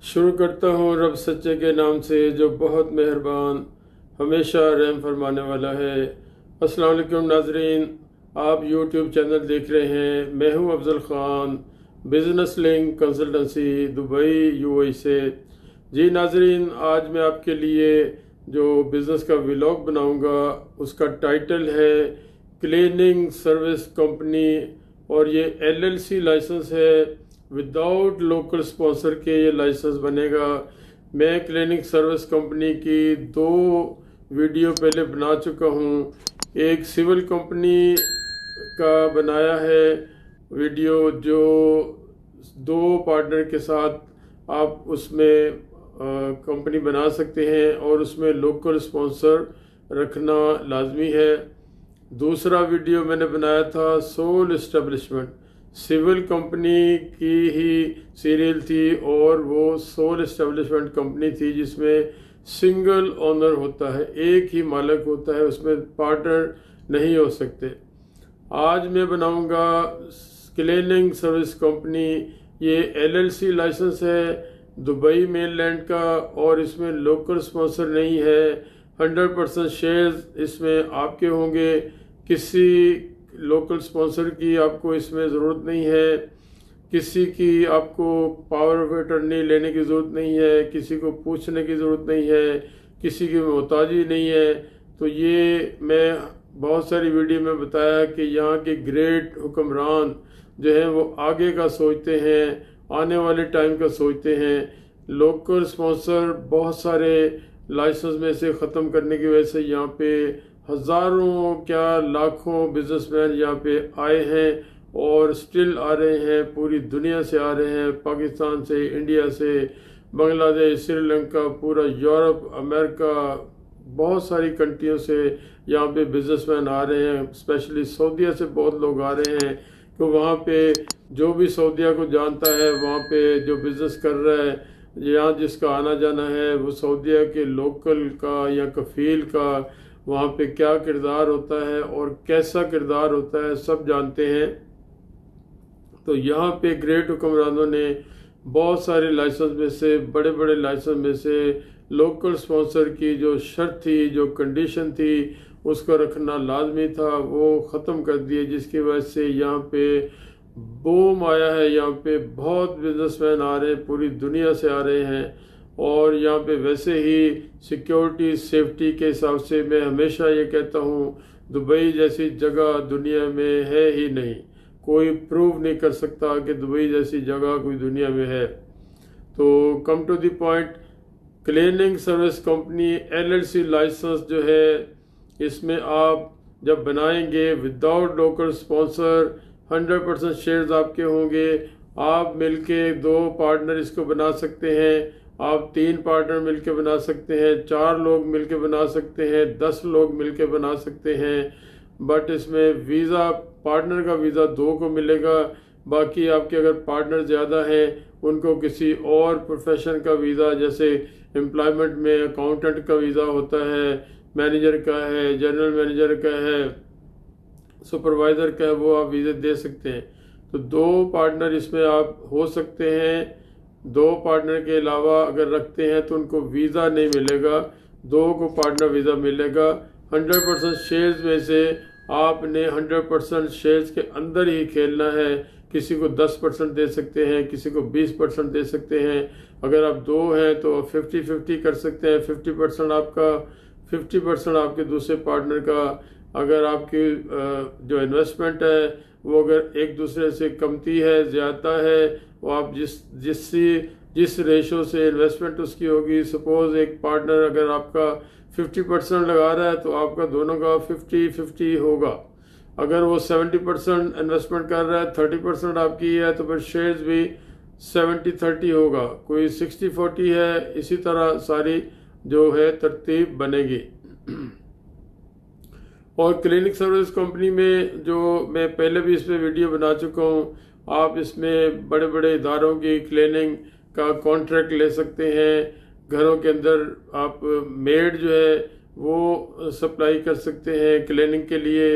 शुरू करता हूँ रब सच्चे के नाम से जो बहुत मेहरबान हमेशा रहम फरमाने वाला है। अस्सलाम वालेकुम नाजरीन, आप YouTube चैनल देख रहे हैं। मैं हूँ Afzal Khan, business link consultancy Dubai UAE से। जी नाजरीन, आज मैं आपके लिए जो बिज़नेस का व्लॉग बनाऊँगा उसका टाइटल है क्लीनिंग सर्विस कंपनी, और ये LLC लाइसेंस है। विदाउट लोकल स्पॉन्सर के ये लाइसेंस बनेगा। मैं क्लीनिंग सर्विस कंपनी की 2 वीडियो पहले बना चुका हूँ। एक सिविल कंपनी का बनाया है वीडियो, जो 2 पार्टनर के साथ आप उसमें कंपनी बना सकते हैं और उसमें लोकल स्पॉन्सर रखना लाजमी है। दूसरा वीडियो मैंने बनाया था सोल एस्टेब्लिशमेंट, सिविल कंपनी की ही सीरियल थी और वो सोल एस्टेब्लिशमेंट कंपनी थी जिसमें सिंगल ओनर होता है, एक ही मालिक होता है, उसमें पार्टनर नहीं हो सकते। आज मैं बनाऊंगा क्लीनिंग सर्विस कंपनी। ये LLC लाइसेंस है दुबई मेनलैंड का और इसमें लोकल स्पॉन्सर नहीं है। 100% शेयर्स इसमें आपके होंगे। किसी लोकल स्पॉन्सर की आपको इसमें ज़रूरत नहीं है, किसी की आपको पावर ऑफ अटर्नी लेने की ज़रूरत नहीं है, किसी को पूछने की ज़रूरत नहीं है, किसी की मोहताजी नहीं है। तो ये मैं बहुत सारी वीडियो में बताया कि यहाँ के ग्रेट हुक्मरान जो हैं वो आगे का सोचते हैं, आने वाले टाइम का सोचते हैं। लोकल स्पॉन्सर बहुत सारे लाइसेंस में से ख़त्म करने की वजह से यहाँ पे हज़ारों क्या लाखों बिजनेसमैन यहाँ पे आए हैं और स्टिल आ रहे हैं। पूरी दुनिया से आ रहे हैं, पाकिस्तान से, इंडिया से, बांग्लादेश, श्रीलंका, पूरा यूरोप, अमेरिका, बहुत सारी कंट्रियों से यहाँ पे बिजनेसमैन आ रहे हैं। स्पेशली सऊदीया से बहुत लोग आ रहे हैं कि वहाँ पे जो भी सऊदीया को जानता है, वहाँ पे जो बिज़नेस कर रहा है, यहाँ जिसका आना जाना है, वो सऊदीया के लोकल का या कफील का वहाँ पे क्या किरदार होता है और कैसा किरदार होता है सब जानते हैं। तो यहाँ पे ग्रेट हुक्मरानों ने बहुत सारे लाइसेंस में से, बड़े बड़े लाइसेंस में से लोकल स्पॉन्सर की जो शर्त थी, जो कंडीशन थी, उसको रखना लाजमी था, वो ख़त्म कर दिए, जिसकी वजह से यहाँ पे बूम आया है। यहाँ पे बहुत बिजनेसमैन आ रहे हैं, पूरी दुनिया से आ रहे हैं। और यहाँ पे वैसे ही सिक्योरिटी सेफ्टी के हिसाब से मैं हमेशा ये कहता हूँ, दुबई जैसी जगह दुनिया में है ही नहीं। कोई प्रूव नहीं कर सकता कि दुबई जैसी जगह कोई दुनिया में है। तो come to the point, cleaning service company LLC license जो है, इसमें आप जब बनाएंगे विदाउट लोकल स्पॉन्सर, 100% शेयर्स आपके होंगे। आप मिलके 2 पार्टनर इसको बना सकते हैं, आप 3 पार्टनर मिलके बना सकते हैं, 4 लोग मिलके बना सकते हैं, 10 लोग मिलके बना सकते हैं। बट इसमें वीज़ा, पार्टनर का वीज़ा 2 को मिलेगा। बाकी आपके अगर पार्टनर ज़्यादा हैं उनको किसी और प्रोफेशन का वीज़ा, जैसे एम्प्लॉयमेंट में अकाउंटेंट का वीज़ा होता है, मैनेजर का है, जनरल मैनेजर का है, सुपरवाइज़र का है, वो आप वीज़ा दे सकते हैं। तो 2 पार्टनर इसमें आप हो सकते हैं। 2 पार्टनर के अलावा अगर रखते हैं तो उनको वीज़ा नहीं मिलेगा, 2 को पार्टनर वीज़ा मिलेगा। 100% शेयर्स में से आपने 100% शेयर्स के अंदर ही खेलना है। किसी को 10% दे सकते हैं, किसी को 20% दे सकते हैं। अगर आप 2 हैं तो 50-50 कर सकते हैं। 50% आपका, 50% आपके दूसरे पार्टनर का। अगर आपकी जो इन्वेस्टमेंट है वो अगर एक दूसरे से कमती है, ज़्यादा है, वो आप जिस रेशो से इन्वेस्टमेंट उसकी होगी, सपोज एक पार्टनर अगर आपका 50% लगा रहा है तो आपका दोनों का 50-50 होगा। अगर वो 70% इन्वेस्टमेंट कर रहा है, 30% आपकी है, तो फिर शेयर्स भी 70-30 होगा। कोई 60-40 है, इसी तरह सारी जो है तरतीब बनेगी। और क्लिनिक सर्विस कंपनी में जो मैं पहले भी इस पर वीडियो बना चुका हूँ, आप इसमें बड़े बड़े इदारों की क्लीनिंग का कॉन्ट्रैक्ट ले सकते हैं। घरों के अंदर आप मेड जो है वो सप्लाई कर सकते हैं क्लीनिंग के लिए।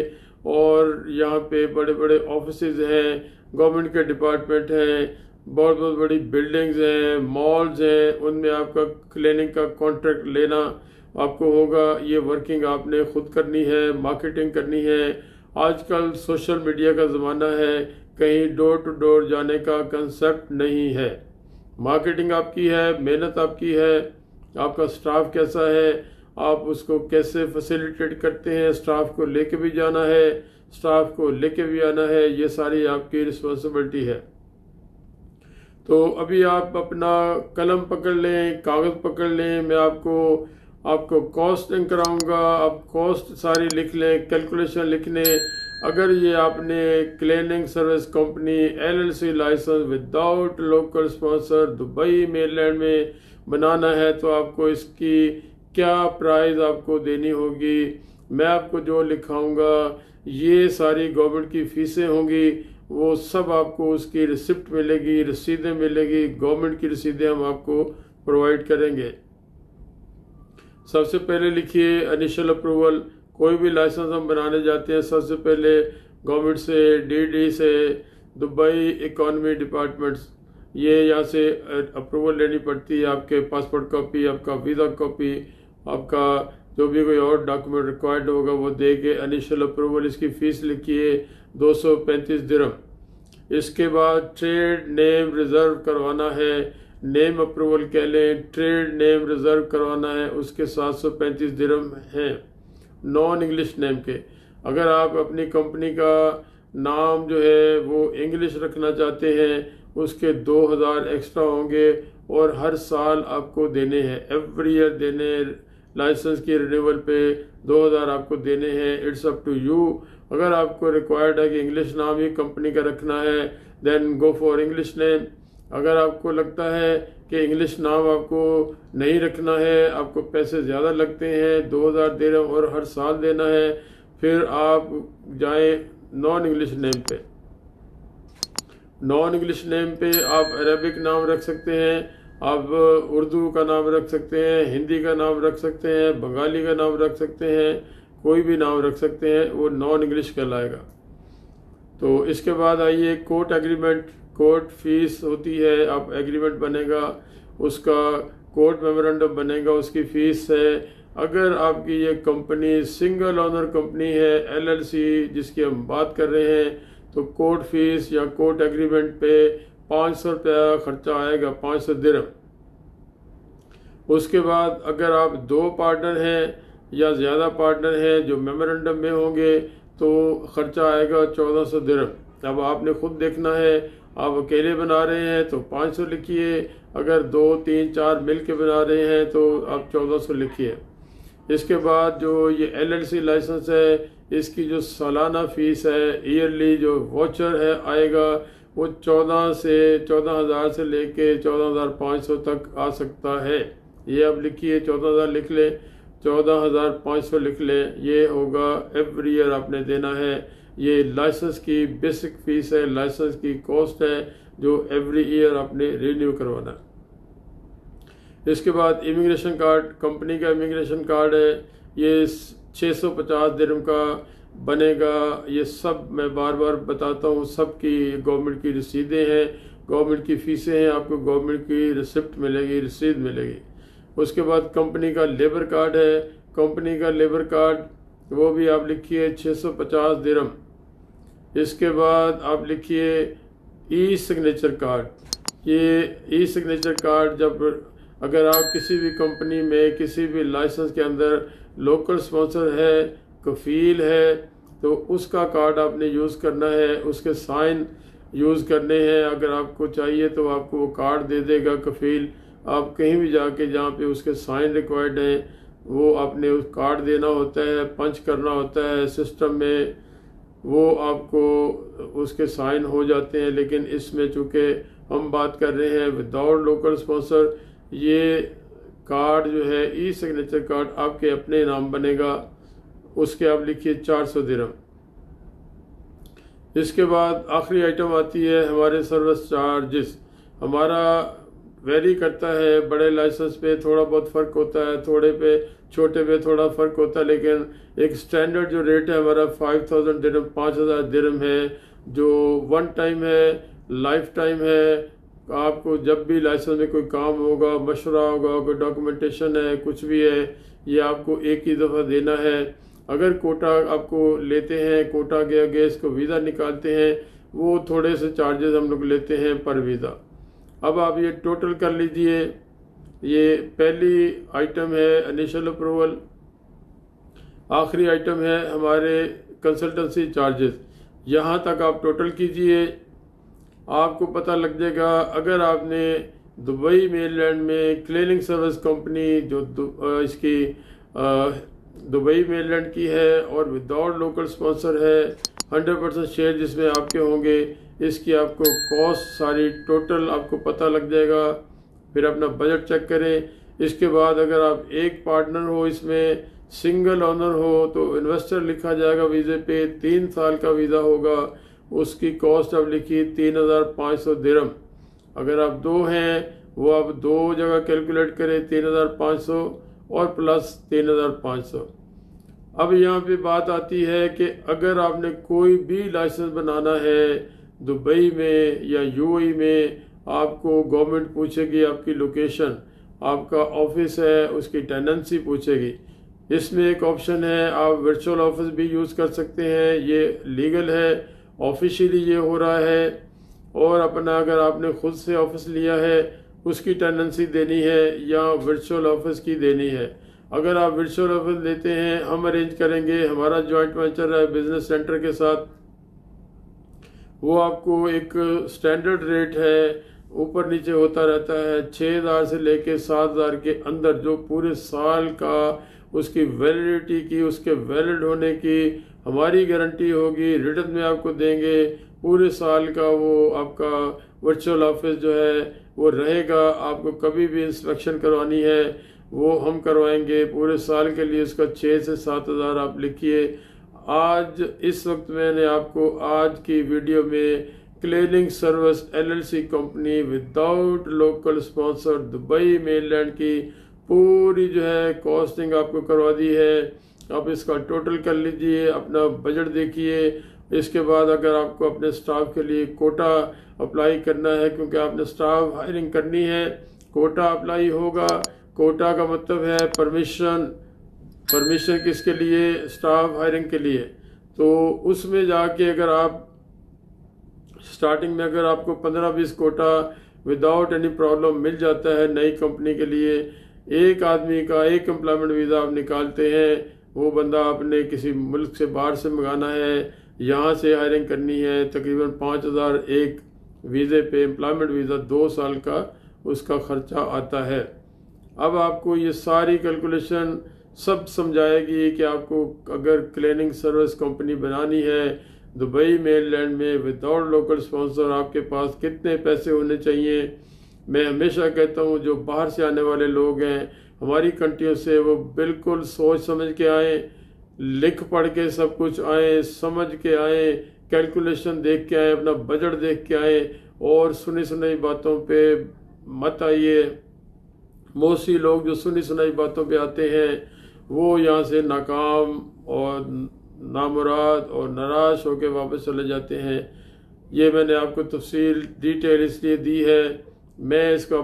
और यहाँ पे बड़े बड़े ऑफिसेज हैं, गवर्नमेंट के डिपार्टमेंट हैं, बहुत बहुत बड़ी बिल्डिंग्स हैं, मॉल्स हैं, उनमें आपका क्लीनिंग का कॉन्ट्रैक्ट लेना आपको होगा। ये वर्किंग आपने खुद करनी है, मार्केटिंग करनी है। आजकल सोशल मीडिया का ज़माना है, कहीं डोर टू डोर जाने का कंसेप्ट नहीं है। मार्केटिंग आपकी है, मेहनत आपकी है, आपका स्टाफ कैसा है, आप उसको कैसे फैसिलिटेट करते हैं, स्टाफ को लेके भी जाना है, स्टाफ को लेके भी आना है, ये सारी आपकी रिस्पॉन्सिबिलिटी है। तो अभी आप अपना कलम पकड़ लें, कागज़ पकड़ लें, मैं आपको कॉस्टिंग कराऊंगा, आप कॉस्ट सारी लिख लें, कैलकुलेशन लिख लें। अगर ये आपने cleaning service company LLC license without local sponsor Dubai mainland में बनाना है तो आपको इसकी क्या प्राइस आपको देनी होगी। मैं आपको जो लिखाऊंगा ये सारी गवर्नमेंट की फीसें होंगी, वो सब आपको उसकी रिसिप्ट मिलेगी, रसीदें मिलेगी, गवर्नमेंट की रसीदें हम आपको प्रोवाइड करेंगे। सबसे पहले लिखिए इनिशियल अप्रूवल। कोई भी लाइसेंस हम बनाने जाते हैं सबसे पहले गवर्नमेंट से, DD से, दुबई इकोनॉमी डिपार्टमेंट्स, ये यहाँ से अप्रूवल लेनी पड़ती है। आपके पासपोर्ट कॉपी, आपका वीज़ा कॉपी, आपका जो भी कोई और डॉक्यूमेंट रिक्वायर्ड होगा वो दे के इनिशियल अप्रूवल। इसकी फ़ीस लिखिए 235 दिरहम। इसके बाद ट्रेड नेम रिज़र्व करवाना है, नेम अप्रूवल कह लें, ट्रेड नेम रिज़र्व करवाना है, उसके 735 दिरहम हैं नॉन इंग्लिश नेम के। अगर आप अपनी कंपनी का नाम जो है वो इंग्लिश रखना चाहते हैं उसके 2000 एक्स्ट्रा होंगे और हर साल आपको देने हैं, एवरी ईयर देने। लाइसेंस की रिन्यूअल पे 2000 आपको देने हैं। It's up to you. अगर आपको रिक्वायर्ड है कि इंग्लिश नाम ही कंपनी का रखना है then go for English name. अगर आपको लगता है कि इंग्लिश नाम आपको नहीं रखना है, आपको पैसे ज़्यादा लगते हैं, 2000 दे रहे और हर साल देना है, फिर आप जाएं नॉन इंग्लिश नेम पे। नॉन इंग्लिश नेम पे आप अरेबिक नाम रख सकते हैं, आप उर्दू का नाम रख सकते हैं, हिंदी का नाम रख सकते हैं, बंगाली का नाम रख सकते हैं, कोई भी नाम रख सकते हैं, वो नॉन इंग्लिश कहलाएगा। तो इसके बाद आइए कोर्ट एग्रीमेंट। कोर्ट फीस होती है, आप एग्रीमेंट बनेगा, उसका कोर्ट मेमोरेंडम बनेगा, उसकी फ़ीस है। अगर आपकी ये कंपनी सिंगल ओनर कंपनी है LLC जिसकी हम बात कर रहे हैं तो कोर्ट फीस या कोर्ट एग्रीमेंट पे 500 रुपया खर्चा आएगा, 500 दिरहम। उसके बाद अगर आप 2 पार्टनर हैं या ज़्यादा पार्टनर हैं जो मेमोरेंडम में होंगे तो खर्चा आएगा 1400 दिरहम। अब आपने खुद देखना है, आप अकेले बना रहे हैं तो 500 लिखिए, अगर 2, 3, 4 मिल के बना रहे हैं तो आप 1400 लिखिए। इसके बाद जो ये LLC लाइसेंस है इसकी जो सालाना फीस है, ईयरली जो वाउचर है आएगा वो 14,000 से लेके 14,500 तक आ सकता है। ये आप लिखिए, 14,000 लिख लें, 14,500 लिख लें, ये होगा एवरी ईयर आपने देना है। ये लाइसेंस की बेसिक फीस है, लाइसेंस की कॉस्ट है जो एवरी ईयर आपने रिन्यू करवाना है। इसके बाद इमिग्रेशन कार्ड, कंपनी का इमिग्रेशन कार्ड है, ये 650 दिरहम का बनेगा। ये सब मैं बार बार बताता हूँ, सब की गवर्नमेंट की रसीदें हैं, गवर्नमेंट की फ़ीसें हैं, आपको गवर्नमेंट की रिसिप्ट मिलेगी, रसीद मिलेगी। उसके बाद कंपनी का लेबर कार्ड है, कंपनी का लेबर कार्ड वो भी आप लिखिए 650 दिरहम। इसके बाद आप लिखिए ई सिग्नेचर कार्ड। ये ई सिग्नेचर कार्ड जब अगर आप किसी भी कंपनी में किसी भी लाइसेंस के अंदर लोकल स्पॉन्सर है, कफील है, तो उसका कार्ड आपने यूज़ करना है, उसके साइन यूज़ करने हैं। अगर आपको चाहिए तो आपको वो कार्ड दे देगा कफील। आप कहीं भी जाके जहाँ पे उसके साइन रिक्वायर्ड हैं वो आपने उस कार्ड देना होता है, पंच करना होता है सिस्टम में, वो आपको उसके साइन हो जाते हैं। लेकिन इसमें चूँकि हम बात कर रहे हैं विदाउट लोकल स्पॉन्सर, ये कार्ड जो है ई सिग्नेचर कार्ड आपके अपने नाम बनेगा, उसके आप लिखिए 400 दिरहम। इसके बाद आखिरी आइटम आती है हमारे सर्विस चार्जेस। हमारा वेरी करता है। बड़े लाइसेंस पे थोड़ा बहुत फ़र्क होता है, थोड़े पे छोटे पे थोड़ा फ़र्क होता है, लेकिन एक स्टैंडर्ड जो रेट है हमारा 5000 दिरहम, 5000 दिरहम है, जो वन टाइम है, लाइफ टाइम है। आपको जब भी लाइसेंस में कोई काम होगा, मशवरा होगा, कोई डॉक्यूमेंटेशन है, कुछ भी है, ये आपको एक ही दफ़ा देना है। अगर कोटा आपको लेते हैं, कोटा के आगे इसको वीज़ा निकालते हैं, वो थोड़े से चार्जेस हम लोग लेते हैं पर वीज़ा। अब आप ये टोटल कर लीजिए। ये पहली आइटम है इनिशियल अप्रूवल, आखिरी आइटम है हमारे कंसल्टेंसी चार्जेस। यहाँ तक आप टोटल कीजिए, आपको पता लग जाएगा। अगर आपने दुबई मेनलैंड में क्लीनिंग सर्विस कंपनी जो इसकी दुबई मेनलैंड की है और विदाउट लोकल स्पॉन्सर है, 100% शेयर जिसमें आपके होंगे, इसकी आपको कॉस्ट सारी टोटल आपको पता लग जाएगा। फिर अपना बजट चेक करें। इसके बाद अगर आप एक पार्टनर हो, इसमें सिंगल ओनर हो, तो इन्वेस्टर लिखा जाएगा वीज़े पे। 3 साल का वीज़ा होगा, उसकी कॉस्ट अब लिखी 3500 दिरहम। अगर आप दो हैं, वो आप दो जगह कैलकुलेट करें, 3500 और प्लस 3500। अब यहाँ पे बात आती है कि अगर आपने कोई भी लाइसेंस बनाना है दुबई में या यूएई में, आपको गवर्नमेंट पूछेगी आपकी लोकेशन, आपका ऑफिस है उसकी टेनेंसी पूछेगी। इसमें एक ऑप्शन है, आप वर्चुअल ऑफिस भी यूज़ कर सकते हैं, ये लीगल है, ऑफिशियली ये हो रहा है। और अपना अगर आपने खुद से ऑफिस लिया है, उसकी टेनेंसी देनी है या वर्चुअल ऑफिस की देनी है। अगर आप वर्चुअल ऑफिस लेते हैं, हम अरेंज करेंगे, हमारा जॉइंट वेंचर है बिजनेस सेंटर के साथ, वो आपको एक स्टैंडर्ड रेट है, ऊपर नीचे होता रहता है, 6000 से लेके 7000 के अंदर, जो पूरे साल का उसकी वैलिडिटी की, उसके वैलिड होने की हमारी गारंटी होगी, रिटर्न में आपको देंगे। पूरे साल का वो आपका वर्चुअल ऑफिस जो है वो रहेगा। आपको कभी भी इंस्पेक्शन करवानी है वो हम करवाएंगे पूरे साल के लिए। उसका 6 से 7000 आप लिखिए। आज इस वक्त मैंने आपको आज की वीडियो में cleaning service LLC company without local sponsor Dubai mainland की पूरी जो है कॉस्टिंग आपको करवा दी है। आप इसका टोटल कर लीजिए, अपना बजट देखिए। इसके बाद अगर आपको अपने स्टाफ के लिए कोटा अप्लाई करना है, क्योंकि आपने स्टाफ हायरिंग करनी है, कोटा अप्लाई होगा। कोटा का मतलब है परमिशन किसके लिए? स्टाफ हायरिंग के लिए। तो उसमें जाके अगर आप स्टार्टिंग में अगर आपको 15-20 कोटा विदाउट एनी प्रॉब्लम मिल जाता है नई कंपनी के लिए, एक आदमी का एक एम्प्लॉयमेंट वीज़ा आप निकालते हैं, वो बंदा आपने किसी मुल्क से बाहर से मंगाना है, यहाँ से हायरिंग करनी है, तकरीबन 5000 एक वीज़े पे एम्प्लॉयमेंट वीज़ा 2 साल का उसका ख़र्चा आता है। अब आपको ये सारी कैलकुलेशन सब समझाएगी कि आपको अगर क्लीनिंग सर्विस कंपनी बनानी है दुबई मेनलैंड में विदाउट लोकल स्पॉन्सर, आपके पास कितने पैसे होने चाहिए। मैं हमेशा कहता हूँ जो बाहर से आने वाले लोग हैं हमारी कंट्रियों से, वो बिल्कुल सोच समझ के आएँ, लिख पढ़ के सब कुछ आएँ, समझ के आएँ, कैलकुलेशन देख के आएँ, अपना बजट देख के आएँ, और सुनी सुनाई बातों पे मत आइए। मोस्टली लोग जो सुनी सुनाई बातों पे आते हैं वो यहाँ से नाकाम और नामुराद और नाराज़ होकर वापस चले जाते हैं। ये मैंने आपको तफसील डिटेल इसलिए दी है, मैं इसको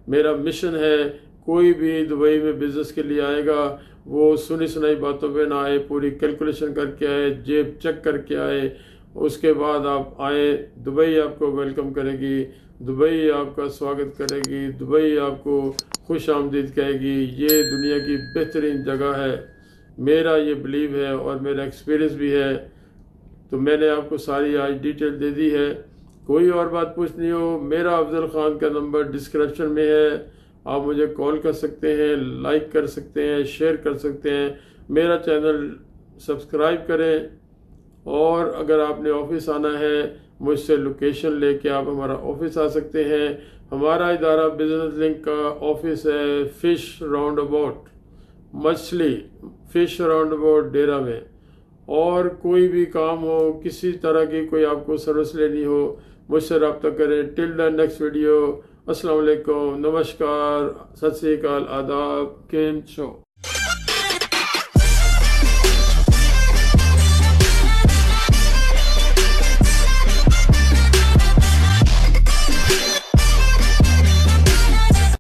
मेरा मिशन है, कोई भी दुबई में बिज़नेस के लिए आएगा वो सुनी सुनाई बातों पे ना आए, पूरी कैलकुलेशन करके आए, जेब चेक करके आए, उसके बाद आप आए। दुबई आपको वेलकम करेगी, दुबई आपका स्वागत करेगी, दुबई आपको खुश आमदीद कहेगी। ये दुनिया की बेहतरीन जगह है, मेरा ये बिलीव है और मेरा एक्सपीरियंस भी है। तो मैंने आपको सारी आज डिटेल दे दी है। कोई और बात पूछनी हो, मेरा अफजल ख़ान का नंबर डिस्क्रिप्शन में है, आप मुझे कॉल कर सकते हैं, लाइक कर सकते हैं, शेयर कर सकते हैं, मेरा चैनल सब्सक्राइब करें। और अगर आपने ऑफिस आना है, मुझसे लोकेशन लेके आप हमारा ऑफिस आ सकते हैं। हमारा इदारा बिजनेस लिंक का ऑफिस है फिश राउंड अबाउट, मछली फिश राउंड अबाउट डेरा में। और कोई भी काम हो, किसी तरह की कोई आपको सर्विस लेनी हो, मुझसे रब्ता करें। टिल द नेक्स्ट वीडियो, अस्सलाम वालेकुम, नमस्कार, सत श्री अकाल, आदाब, केम छो।